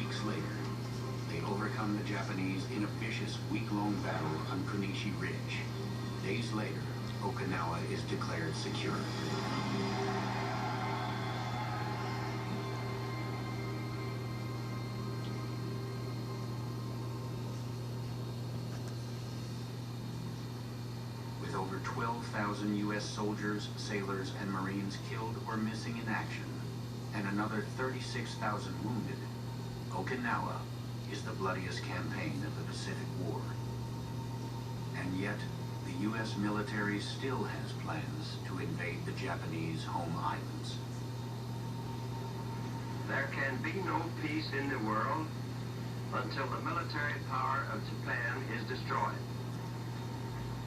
weeks later, they overcome the Japanese in a vicious week-long battle on Kunishi Ridge. Days later, Okinawa is declared secure. With over 12,000 U.S. soldiers, sailors, and Marines killed or missing in action, and another 36,000 wounded, Okinawa is the bloodiest campaign of the Pacific War. And yet, the U.S. military still has plans to invade the Japanese home islands. There can be no peace in the world until the military power of Japan is destroyed,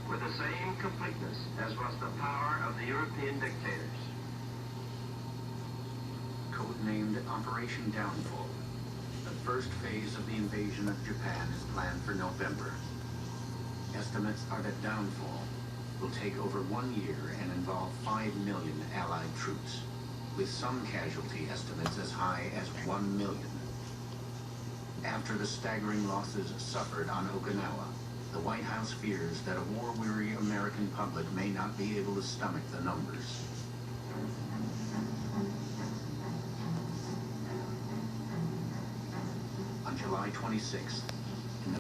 with the same completeness as was the power of the European dictators. Codenamed Operation Downfall, the first phase of the invasion of Japan is planned for November. Estimates are that downfall will take over 1 year and involve 5 million Allied troops, with some casualty estimates as high as 1 million. After the staggering losses suffered on Okinawa, the White House fears that a war-weary American public may not be able to stomach the numbers. On July 26th,